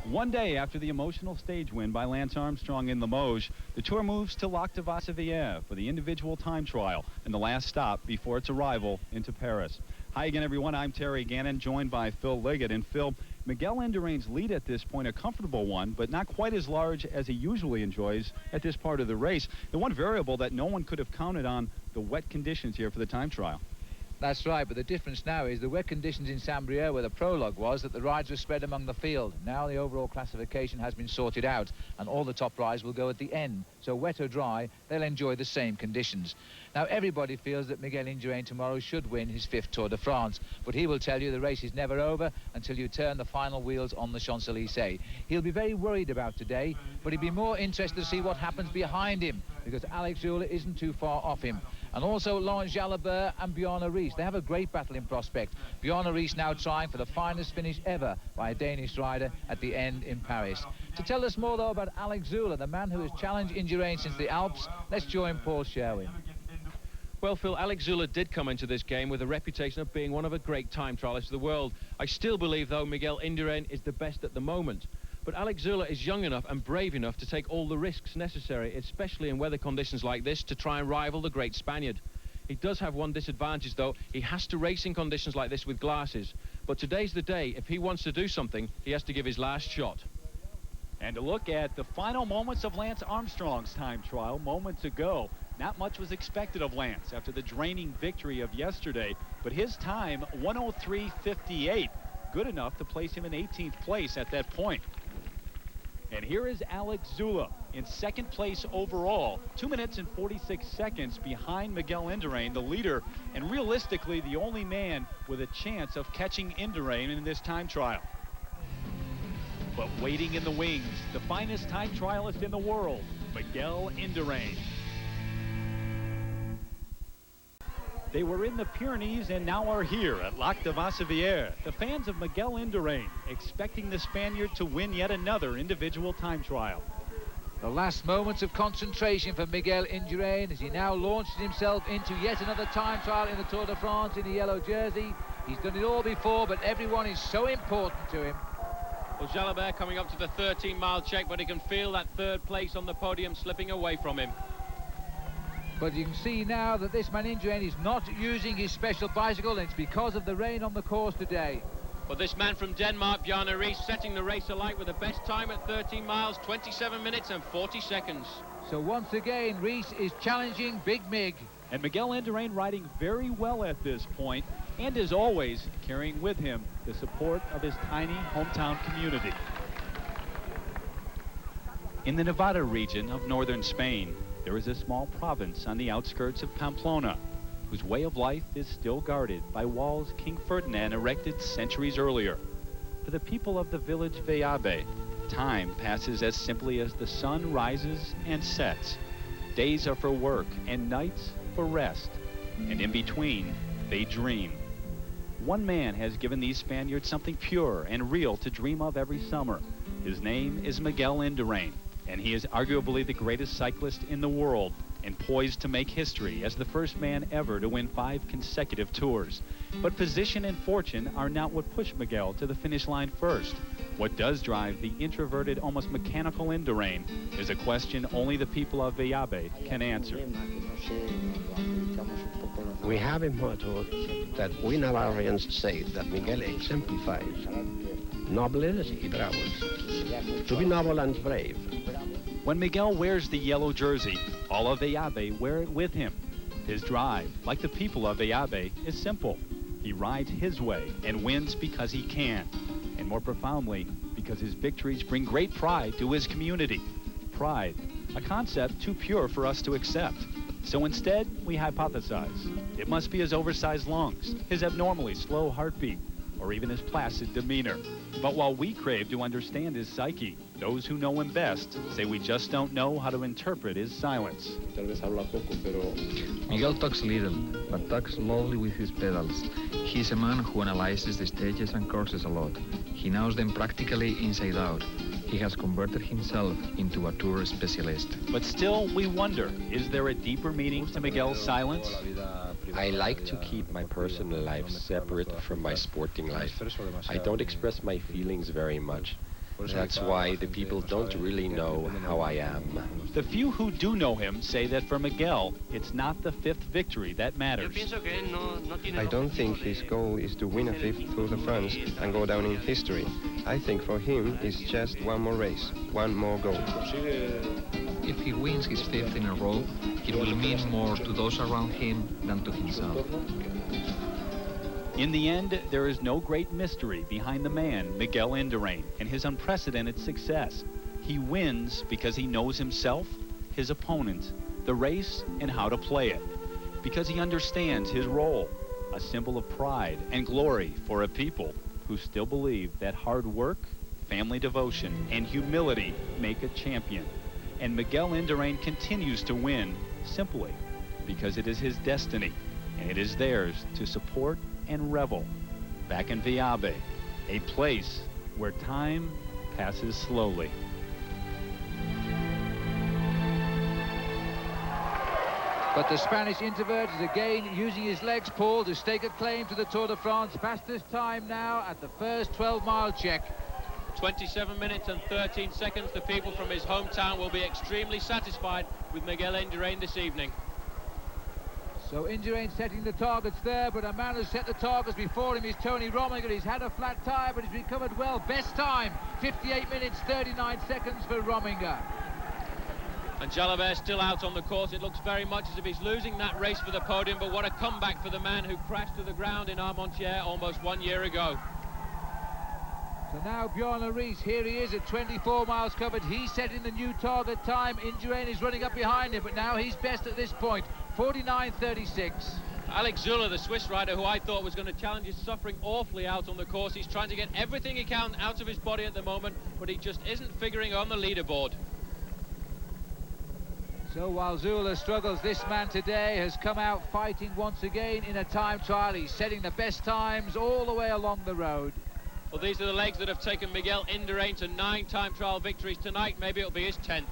One day after the emotional stage win by Lance Armstrong in Limoges, the Tour moves to Lac de Vassivière for the individual time trial and the last stop before its arrival into Paris. Hi again, everyone. I'm Terry Gannon, joined by Phil Liggett. And Phil, Miguel Indurain's lead at this point, a comfortable one, but not quite as large as he usually enjoys at this part of the race. The one variable that no one could have counted on, the wet conditions here for the time trial. That's right, but the difference now is the wet conditions in Saint-Brieuc, where the prologue was, that the rides were spread among the field. Now the overall classification has been sorted out, and all the top rides will go at the end. So wet or dry, they'll enjoy the same conditions. Now everybody feels that Miguel Indurain tomorrow should win his 5th Tour de France, but he will tell you the race is never over until you turn the final wheels on the Champs-Élysées. He'll be very worried about today, but he'd be more interested to see what happens behind him, because Alex Zülle isn't too far off him. And also Laurent Jalabert and Bjarne Riis. They have a great battle in prospect. Bjarne Riis now trying for the finest finish ever by a Danish rider at the end in Paris. To tell us more, though, about Alex Zülle, the man who has challenged Indurain since the Alps, let's join Paul Sherwin. Well, Phil, Alex Zülle did come into this game with a reputation of being one of a great time trialists of the world. I still believe, though, Miguel Indurain is the best at the moment. But Alex Zülle is young enough and brave enough to take all the risks necessary, especially in weather conditions like this, to try and rival the great Spaniard. He does have one disadvantage, though. He has to race in conditions like this with glasses. But today's the day. If he wants to do something, he has to give his last shot. And to look at the final moments of Lance Armstrong's time trial moments ago. Not much was expected of Lance after the draining victory of yesterday, but his time, 1:03.58, good enough to place him in 18th place at that point. And here is Alex Zülle in 2nd place overall, 2 minutes and 46 seconds behind Miguel Indurain, the leader, and realistically the only man with a chance of catching Indurain in this time trial. But waiting in the wings, the finest time trialist in the world, Miguel Indurain. They were in the Pyrenees and now are here at Lac de Vassivière. The fans of Miguel Indurain expecting the Spaniard to win yet another individual time trial. The last moments of concentration for Miguel Indurain as he now launches himself into yet another time trial in the Tour de France in the yellow jersey. He's done it all before, but everyone is so important to him. Well, Jalabert coming up to the 13-mile check, but he can feel that 3rd place on the podium slipping away from him. But you can see now that this man Indurain is not using his special bicycle, and it's because of the rain on the course today. But this man from Denmark, Bjarne Riis, setting the race alight with the best time at 13 miles, 27 minutes and 40 seconds. So once again, Riis is challenging Big Mig. And Miguel Indurain riding very well at this point, and as always, carrying with him the support of his tiny hometown community. In the Nevada region of northern Spain, there is a small province on the outskirts of Pamplona, whose way of life is still guarded by walls King Ferdinand erected centuries earlier. For the people of the village Veabe, time passes as simply as the sun rises and sets. Days are for work and nights for rest, and in between, they dream. One man has given these Spaniards something pure and real to dream of every summer. His name is Miguel Indurain, and he is arguably the greatest cyclist in the world and poised to make history as the first man ever to win 5 consecutive tours. But position and fortune are not what pushed Miguel to the finish line first. What does drive the introverted, almost mechanical Indurain is a question only the people of Veabe can answer. We have a motto that we Navarrians say that Miguel exemplifies: nobility bravos, to be noble and brave. When Miguel wears the yellow jersey, all of Veabe wear it with him. His drive, like the people of Veabe, is simple. He rides his way and wins because he can, and more profoundly, because his victories bring great pride to his community. Pride, a concept too pure for us to accept. So instead, we hypothesize. It must be his oversized lungs, his abnormally slow heartbeat, or even his placid demeanor. But while we crave to understand his psyche, those who know him best say we just don't know how to interpret his silence. Miguel talks little, but talks loudly with his pedals. He's a man who analyzes the stages and courses a lot. He knows them practically inside out. He has converted himself into a tour specialist. But still, we wonder, is there a deeper meaning to Miguel's silence? I like to keep my personal life separate from my sporting life. I don't express my feelings very much. That's why the people don't really know how I am. The few who do know him say that for Miguel, it's not the fifth victory that matters. I don't think his goal is to win a fifth Tour de France and go down in history. I think for him it's just one more race, one more goal. If he wins his fifth in a row, it will mean more to those around him than to himself. In the end, there is no great mystery behind the man, Miguel Indurain, and his unprecedented success. He wins because he knows himself, his opponent, the race, and how to play it. Because he understands his role, a symbol of pride and glory for a people who still believe that hard work, family devotion, and humility make a champion. And Miguel Indurain continues to win simply because it is his destiny, and it is theirs to support and revel back in Viabe, a place where time passes slowly. But the Spanish introvert is again using his legs, Paul, to stake a claim to the Tour de France. Fastest time now at the first 12-mile check. 27 minutes and 13 seconds. The people from his hometown will be extremely satisfied with Miguel Indurain this evening. So Indurain setting the targets there, but a man who set the targets before him is Tony Rominger. He's had a flat tire, but he's recovered well. Best time, 58 minutes, 39 seconds for Rominger. And Jalabert still out on the course. It looks very much as if he's losing that race for the podium, but what a comeback for the man who crashed to the ground in Armentières almost 1 year ago. So now Bjarne Riis, here he is at 24 miles covered. He's setting the new target time. Indurain is running up behind him, but now he's best at this point, 49.36. Alex Zülle, the Swiss rider who I thought was going to challenge, is suffering awfully out on the course. He's trying to get everything he can out of his body at the moment, but he just isn't figuring on the leaderboard. So while Zülle struggles, this man today has come out fighting once again in a time trial. He's setting the best times all the way along the road. Well, these are the legs that have taken Miguel Indurain to 9 time trial victories tonight. Maybe it'll be his 10th.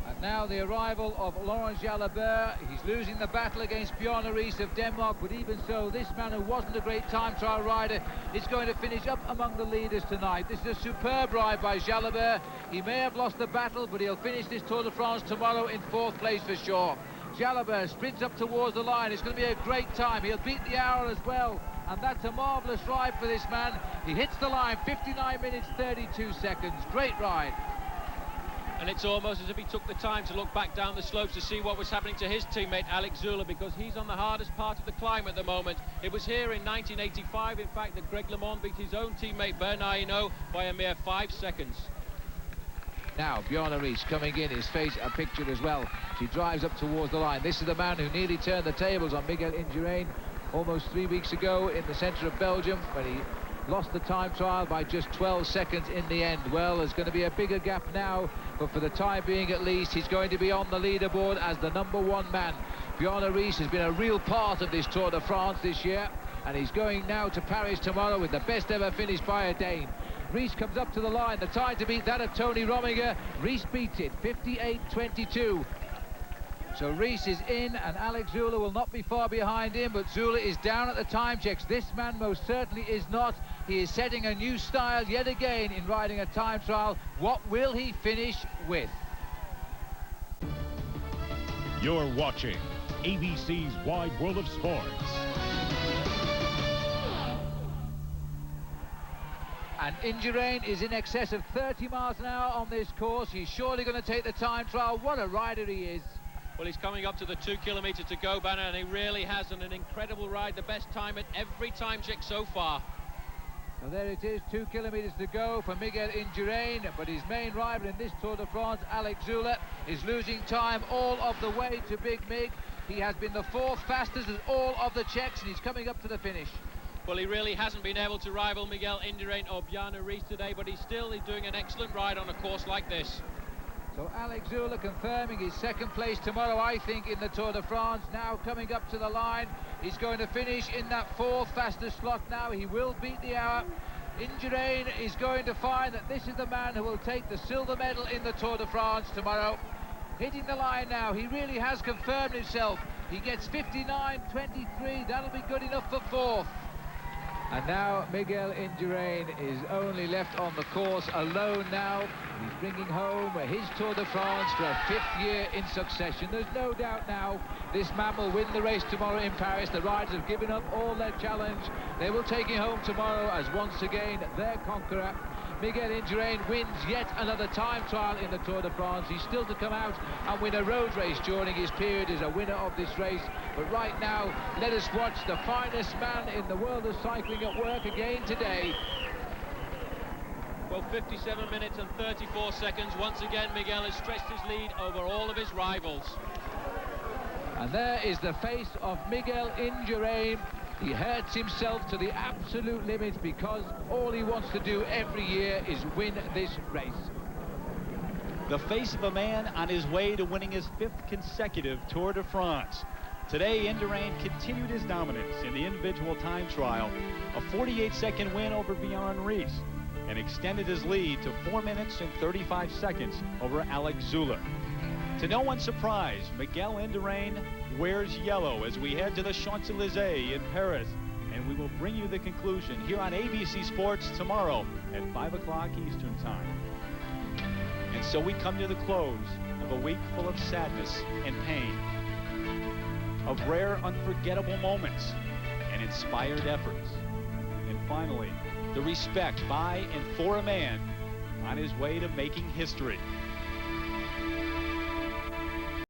And now the arrival of Laurent Jalabert. He's losing the battle against Bjarne Riis of Denmark, but even so, this man who wasn't a great time trial rider is going to finish up among the leaders tonight. This is a superb ride by Jalabert. He may have lost the battle, but he'll finish this Tour de France tomorrow in 4th place for sure. Jalabert sprints up towards the line. It's going to be a great time. He'll beat the hour as well, and that's a marvellous ride for this man. He hits the line, 59 minutes, 32 seconds. Great ride. And it's almost as if he took the time to look back down the slopes to see what was happening to his teammate Alex Zülle, because he's on the hardest part of the climb at the moment. It was here in 1985, in fact, that Greg LeMond beat his own teammate Bernard Hinault by a mere 5 seconds. Now Bjarne Riis coming in, his face a picture as well. He drives up towards the line. This is the man who nearly turned the tables on Miguel Indurain almost 3 weeks ago in the centre of Belgium, when he lost the time trial by just 12 seconds in the end. Well, there's going to be a bigger gap now, but for the time being at least, he's going to be on the leaderboard as the #1 man. Bjarne Riis has been a real part of this Tour de France this year, and he's going now to Paris tomorrow with the best ever finish by a Dane. Riis comes up to the line, the time to beat that of Tony Rominger. Riis beats it, 58.22. So Riis is in, and Alex Zülle will not be far behind him, but Zülle is down at the time checks. This man most certainly is not. He is setting a new style yet again in riding a time trial. What will he finish with? You're watching ABC's Wide World of Sports. And Indurain is in excess of 30 miles an hour on this course. He's surely going to take the time trial. What a rider he is. Well, he's coming up to the 2 kilometres to go, Banner, and he really has an incredible ride. The best time at every time check so far. So there it is, 2 kilometres to go for Miguel Indurain, but his main rival in this Tour de France, Alex Zülle, is losing time all of the way to Big Mig. He has been the 4th fastest at all of the checks, and he's coming up to the finish. Well, he really hasn't been able to rival Miguel Indurain or Bjarne Riis today, but he's doing an excellent ride on a course like this. So Alex Zülle confirming his 2nd place tomorrow, I think, in the Tour de France. Now coming up to the line, he's going to finish in that 4th fastest slot now. He will beat the hour. Indurain is going to find that this is the man who will take the silver medal in the Tour de France tomorrow. Hitting the line now, he really has confirmed himself. He gets 59.23, that'll be good enough for 4th. And now Miguel Indurain is only left on the course alone now. He's bringing home his Tour de France for a 5th year in succession. There's no doubt now this man will win the race tomorrow in Paris. The riders have given up all their challenge. They will take him home tomorrow as once again their conqueror. Miguel Indurain wins yet another time trial in the Tour de France. He's still to come out and win a road race during his period as a winner of this race. But right now, let us watch the finest man in the world of cycling at work again today. Well, 57 minutes and 34 seconds. Once again, Miguel has stretched his lead over all of his rivals. And there is the face of Miguel Indurain. He hurts himself to the absolute limit because all he wants to do every year is win this race. The face of a man on his way to winning his 5th consecutive Tour de France. Today, Indurain continued his dominance in the individual time trial, a 48-second win over Bjorn Ries, and extended his lead to 4 minutes and 35 seconds over Alex Zülle. To no one's surprise, Miguel Indurain wears yellow as we head to the Champs-Élysées in Paris, and we will bring you the conclusion here on ABC Sports tomorrow at 5 o'clock Eastern Time. And so we come to the close of a week full of sadness and pain, of rare, unforgettable moments and inspired efforts, and finally, the respect by and for a man on his way to making history.